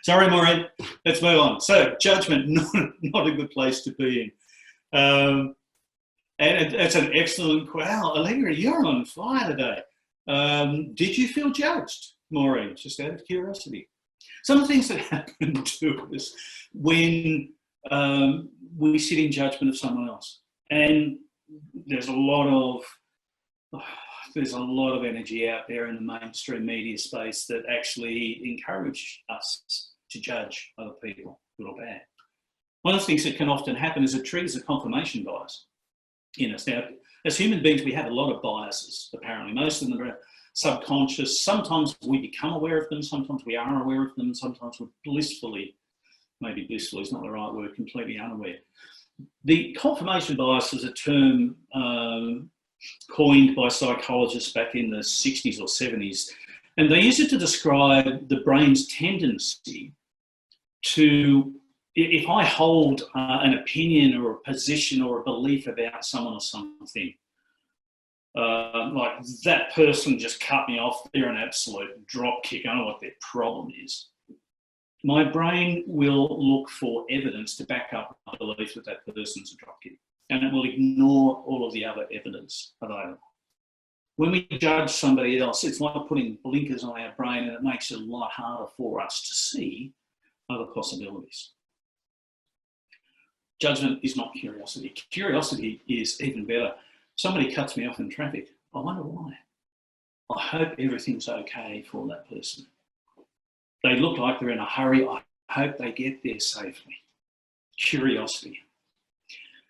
Sorry, Maureen, let's move on. So judgment, not a good place to be in. And it's an excellent, wow, Allegra, you're on fire today. Did you feel judged, Maureen, just out of curiosity? Some of the things that happen to us when we sit in judgment of someone else. And there's a lot of energy out there in the mainstream media space that actually encourage us to judge other people, good or bad. One of the things that can often happen is it triggers a confirmation bias in us. Now, as human beings, we have a lot of biases, apparently. Most of them are subconscious. Sometimes we become aware of them. Sometimes we are aware of them. Sometimes we're blissfully, maybe blissful is not the right word, completely unaware. The confirmation bias is a term coined by psychologists back in the 60s or 70s. And they use it to describe the brain's tendency to, if I hold an opinion or a position or a belief about someone or something, like that person just cut me off, they're an absolute drop kick, I don't know what their problem is. My brain will look for evidence to back up my belief that that person's a drop kick, and it will ignore all of the other evidence available. When we judge somebody else, it's like putting blinkers on our brain, and it makes it a lot harder for us to see other possibilities. Judgment is not curiosity. Curiosity is even better. Somebody cuts me off in traffic. I wonder why. I hope everything's okay for that person. They look like they're in a hurry. I hope they get there safely. Curiosity.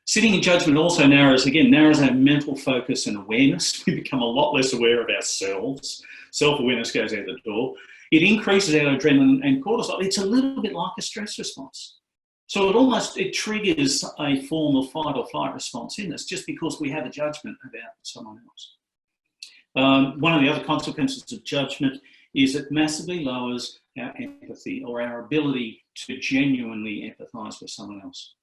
Sitting in judgment also narrows our mental focus and awareness. We become a lot less aware of ourselves. Self-awareness goes out the door. It increases our adrenaline and cortisol. It's a little bit like a stress response. So it triggers a form of fight or flight response in us just because we have a judgment about someone else. One of the other consequences of judgment is it massively lowers our empathy or our ability to genuinely empathise with someone else.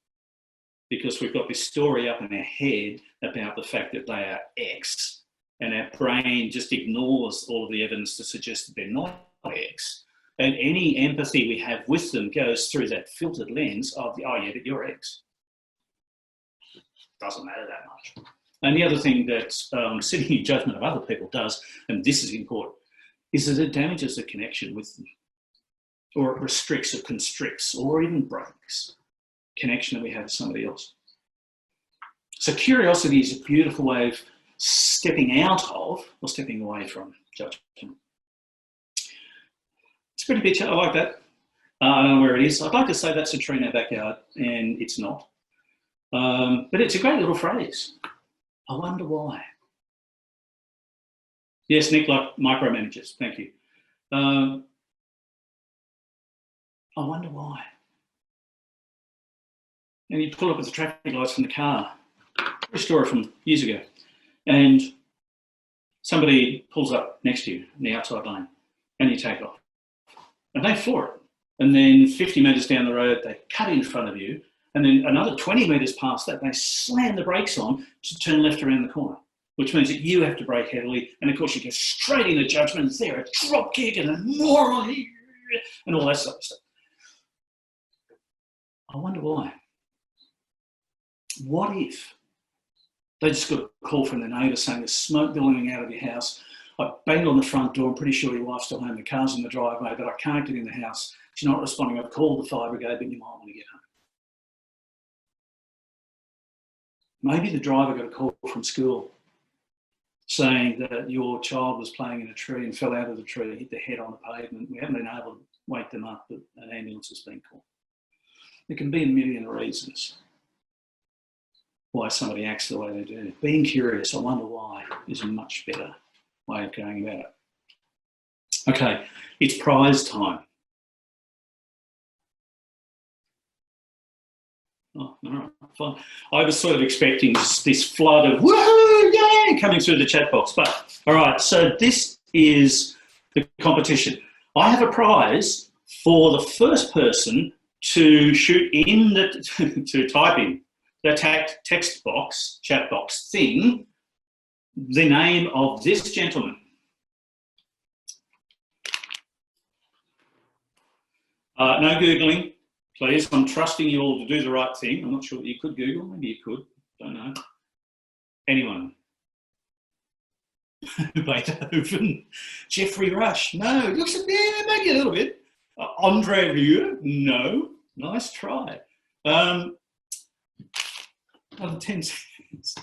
Because we've got this story up in our head about the fact that they are X, and our brain just ignores all of the evidence to suggest that they're not X. And any empathy we have with them goes through that filtered lens of, oh yeah, but you're X. Doesn't matter that much. And the other thing that sitting in judgment of other people does, and this is important, is that it damages the connection with them, or it restricts or constricts, or even breaks connection that we have with somebody else. So curiosity is a beautiful way of stepping out of or stepping away from judgment. It's a pretty picture, I like that. I don't know where it is. I'd like to say that's a tree in our backyard, and it's not. But it's a great little phrase. I wonder why. Yes, Nick, like micromanagers, thank you. I wonder why. And you pull up with the traffic lights from the car. A story from years ago. And somebody pulls up next to you in the outside lane, and you take off. And they floor it. And then 50 metres down the road, they cut in front of you. And then another 20 metres past that, they slam the brakes on to turn left around the corner, which means that you have to brake heavily. And of course, you go straight into judgment. They're a drop kick and a moron and all that sort of stuff. I wonder why. What if they just got a call from the neighbour saying there's smoke billowing out of your house? I banged on the front door. I'm pretty sure your wife's still home. The car's in the driveway, but I can't get in the house. She's not responding. I've called the fire brigade, but you might want to get home. Maybe the driver got a call from school saying that your child was playing in a tree and fell out of the tree, hit their head on the pavement. We haven't been able to wake them up, but an ambulance has been called. There can be a million reasons why somebody acts the way they do. Being curious, I wonder why, is a much better way of going about it. Okay, it's prize time. Oh, all right, fine. I was sort of expecting this flood of woohoo, yay, coming through the chat box. But all right, so this is the competition. I have a prize for the first person to shoot in the to type in the text box, chat box thing, the name of this gentleman. No Googling, please. I'm trusting you all to do the right thing. I'm not sure that you could Google. Maybe you could. Don't know. Anyone? Beethoven. Jeffrey Rush. No. Looks a bit, maybe a little bit. Andre Rieu. No. Nice try. Another 10 seconds.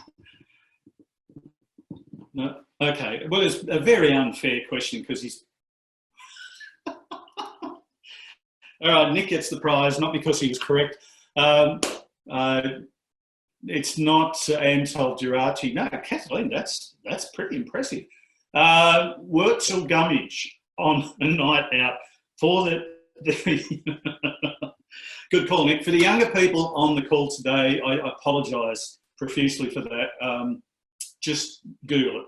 No. Okay. Well, it's a very unfair question because he's. All right, Nick gets the prize, not because he was correct. It's not Antal Geraci. No, Kathleen, that's pretty impressive. Wurzel Gummidge on a night out for the good call, Nick. For the younger people on the call today, I apologise profusely for that. Just Google it.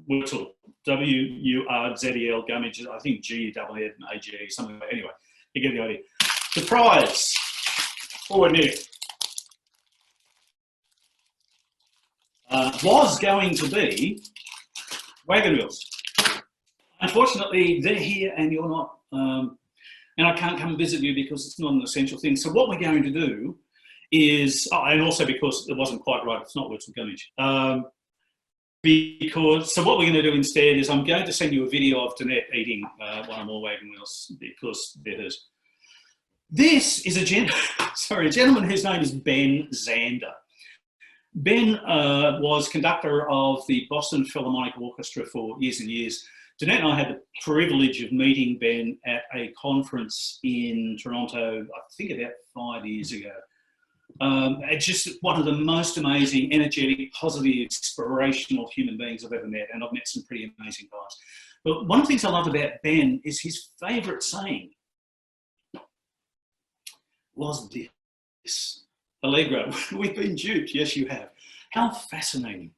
Wurzel, W-U-R-Z-E-L, Gummidge, I think G-W-A-G-E, something like that. Anyway. You get the idea. The prize for Nick. was going to be wagon wheels. Unfortunately, they're here and you're not. And I can't come visit you because it's not an essential thing. So what we're going to do is, and also because it wasn't quite right, it's not words of image. So what we're going to do instead is I'm going to send you a video of Danette eating one or more wagon wheels because they're hers. This is a gentleman whose name is Ben Zander. Ben was conductor of the Boston Philharmonic Orchestra for years and years. Danette and I had the privilege of meeting Ben at a conference in Toronto, I think about 5 years ago. Just one of the most amazing, energetic, positive, inspirational human beings I've ever met, and I've met some pretty amazing guys. But one of the things I love about Ben is his favourite saying was this: Allegro, we've been duped. Yes, you have. How fascinating.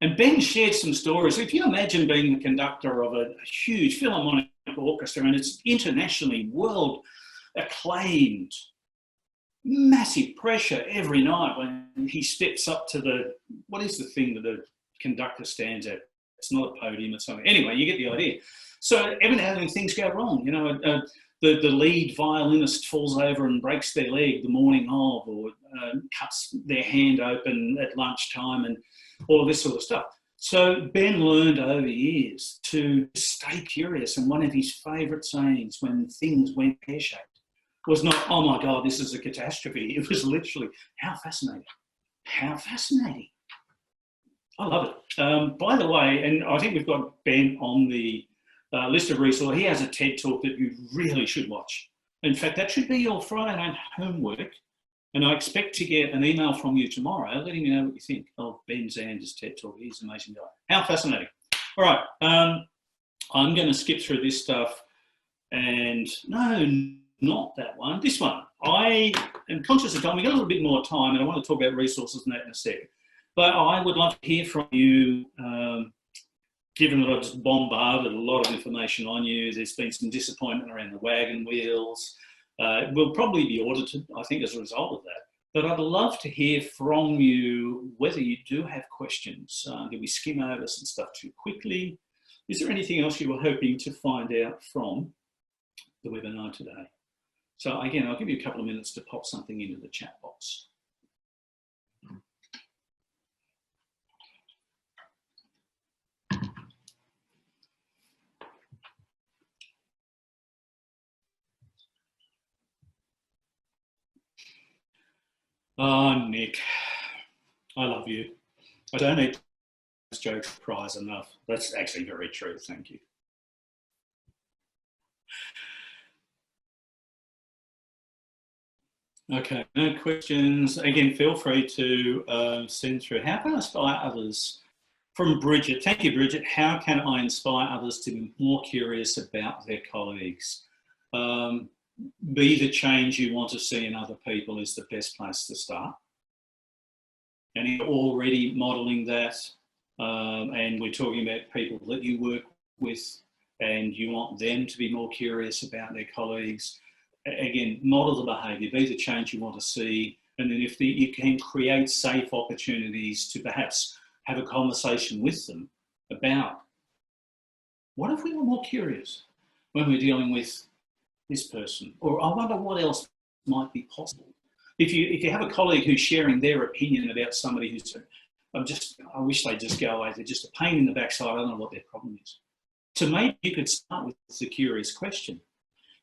And Ben shared some stories. If you imagine being the conductor of a huge philharmonic orchestra, and it's internationally world acclaimed, massive pressure every night when he steps up to the, what is the thing that the conductor stands at? It's not a podium, it's something. Anyway, you get the idea. So every now and then things go wrong. You know, the lead violinist falls over and breaks their leg the morning of, or cuts their hand open at lunchtime, and all of this sort of stuff. So Ben learned over years to stay curious, and one of his favourite sayings when things went pear-shaped was not, oh my God, this is a catastrophe. It was literally, how fascinating. How fascinating. I love it. By the way, and I think we've got Ben on the list of resources. He has a TED talk that you really should watch. In fact, that should be your Friday night homework. And I expect to get an email from you tomorrow letting you know what you think of Ben Zander's TED talk. He's an amazing guy. How fascinating. All right. I'm going to skip through this stuff. And no, not that one. This one. I am conscious of time. We've got a little bit more time, and I want to talk about resources and that in a second. But I would love to hear from you, given that I've just bombarded a lot of information on you. There's been some disappointment around the wagon wheels. We'll probably be audited, I think, as a result of that. But I'd love to hear from you whether you do have questions. Did we skim over some stuff too quickly? Is there anything else you were hoping to find out from the webinar today? So again, I'll give you a couple of minutes to pop something into the chat box. Oh, Nick, I love you. I don't need those jokes prize enough. That's actually very true. Thank you. Okay, no questions. Again, feel free to send through. How can I inspire others? From Bridget. Thank you, Bridget. How can I inspire others to be more curious about their colleagues? Be the change you want to see in other people is the best place to start. And you're already modelling that, and we're talking about people that you work with and you want them to be more curious about their colleagues. Again, model the behaviour, be the change you want to see, and then if you can create safe opportunities to perhaps have a conversation with them about what if we were more curious when we're dealing with this person, or I wonder what else might be possible. If you have a colleague who's sharing their opinion about somebody who's, I wish they'd just go away, they're just a pain in the backside, I don't know what their problem is. So maybe you could start with the curious question.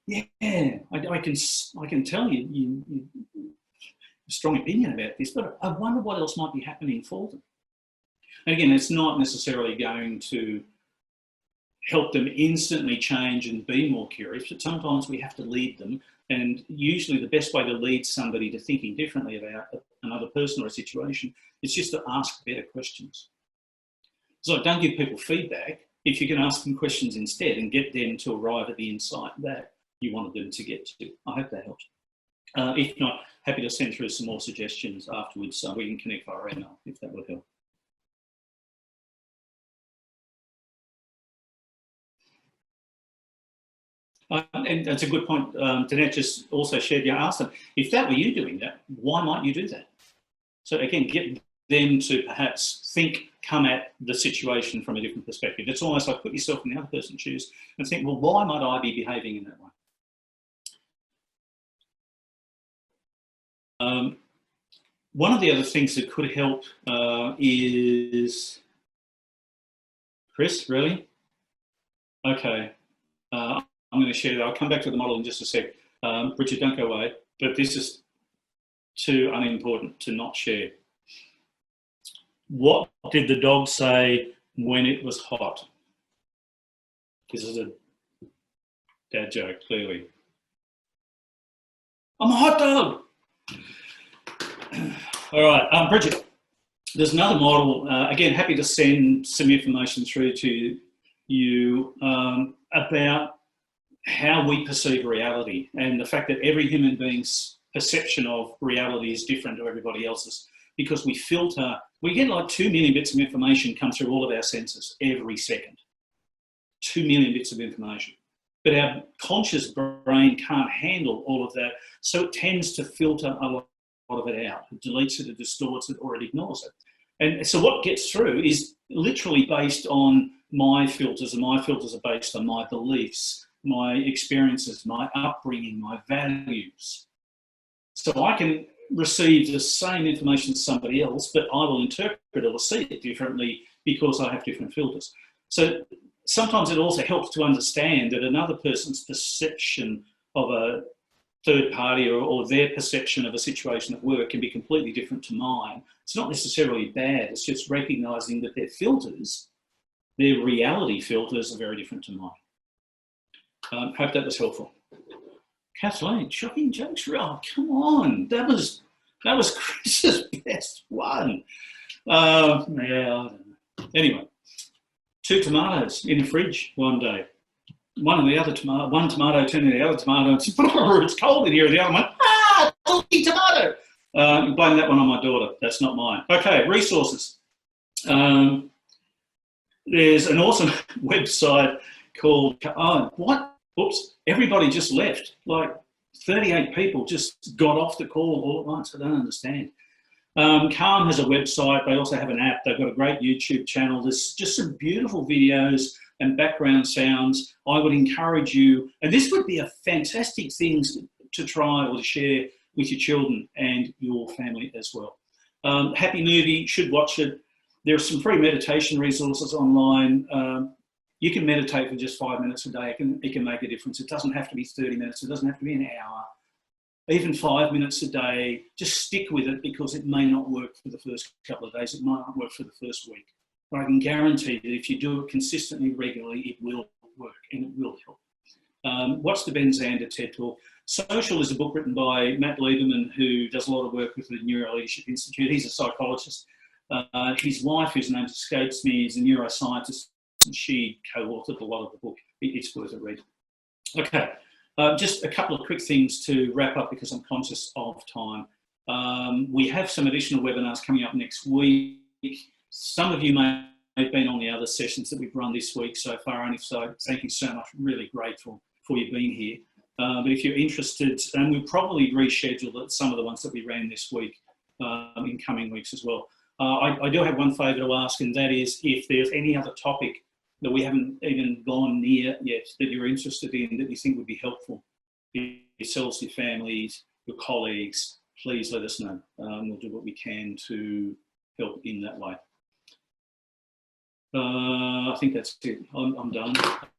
Yeah, I can tell you a strong opinion about this, but I wonder what else might be happening for them. And again, it's not necessarily going to help them instantly change and be more curious, but sometimes we have to lead them. And usually the best way to lead somebody to thinking differently about another person or a situation is just to ask better questions. So don't give people feedback if you can ask them questions instead and get them to arrive at the insight that you wanted them to get to. I hope that helps. If not, happy to send through some more suggestions afterwards so we can connect via email if that would help. And that's a good point. Danette just also shared, you asked them, if that were you doing that, why might you do that? So again, get them to perhaps come at the situation from a different perspective. It's almost like put yourself in the other person's shoes and think, well, why might I be behaving in that way? One of the other things that could help is... Chris, really? Okay. I'm going to share that. I'll come back to the model in just a sec. Richard, don't go away. But this is too unimportant to not share. What did the dog say when it was hot? This is a dad joke, clearly. I'm a hot dog. All right, Bridget, there's another model. Again, happy to send some information through to you about how we perceive reality and the fact that every human being's perception of reality is different to everybody else's, because we filter, we get like 2 million bits of information come through all of our senses every second. 2 million bits of information. But our conscious brain can't handle all of that, so it tends to filter a lot of it out. It deletes it, it distorts it, or it ignores it. And so what gets through is literally based on my filters, and my filters are based on my beliefs, my experiences, my upbringing, my values. So I can receive the same information as somebody else, but I will interpret it or see it differently because I have different filters. So sometimes it also helps to understand that another person's perception of a third party or their perception of a situation at work can be completely different to mine. It's not necessarily bad, it's just recognising that their filters, their reality filters, are very different to mine. Hope that was helpful. Kathleen, shocking jokes. Oh, come on. That was Chris's best one. Yeah, I don't know. Anyway, 2 tomatoes in the fridge one day. One tomato turned into the other tomato. It's cold in here. The other one, talking tomato. Blame that one on my daughter. That's not mine. Okay, resources. There's an awesome website called, oops, everybody just left. Like 38 people just got off the call all at once. I don't understand. Calm has a website. They also have an app. They've got a great YouTube channel. There's just some beautiful videos and background sounds. I would encourage you, and this would be a fantastic thing to try or to share with your children and your family as well. Happy movie, should watch it. There are some free meditation resources online. You can meditate for just 5 minutes a day. It can make a difference. It doesn't have to be 30 minutes. It doesn't have to be an hour. Even 5 minutes a day, just stick with it, because it may not work for the first couple of days. It might not work for the first week. But I can guarantee that if you do it consistently, regularly, it will work and it will help. Watch the Ben Zander TED Talk. Social is a book written by Matt Lieberman, who does a lot of work with the Neuro Leadership Institute. He's a psychologist. His wife, whose name escapes me, is a neuroscientist, and she co-authored a lot of the book. It's worth a read. Okay, just a couple of quick things to wrap up, because I'm conscious of time. We have some additional webinars coming up next week. Some of you may have been on the other sessions that we've run this week so far, and if so, thank you so much. Really grateful for you being here. But if you're interested, and we'll probably reschedule some of the ones that we ran this week in coming weeks as well. I do have one favour to ask, and that is if there's any other topic that we haven't even gone near yet that you're interested in, that you think would be helpful for yourselves, your families, your colleagues, please let us know. We'll do what we can to help in that way. I think that's it. I'm done.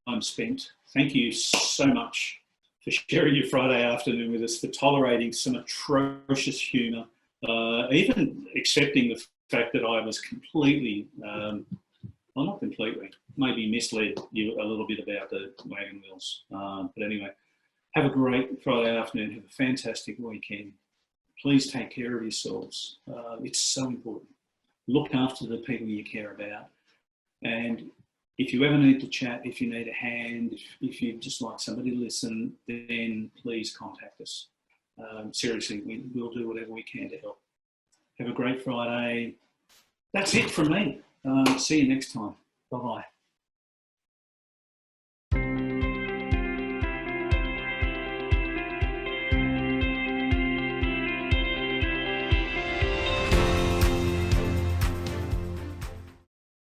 I'm spent. Thank you so much for sharing your Friday afternoon with us, for tolerating some atrocious humour, even accepting the fact that I was completely, well, not completely, maybe misled you a little bit about the wagon wheels. But anyway, have a great Friday afternoon. Have a fantastic weekend. Please take care of yourselves. It's so important. Look after the people you care about. And if you ever need to chat, if you need a hand, if you'd just like somebody to listen, then please contact us. Seriously, we'll do whatever we can to help. Have a great Friday. That's it from me. See you next time. Bye-bye.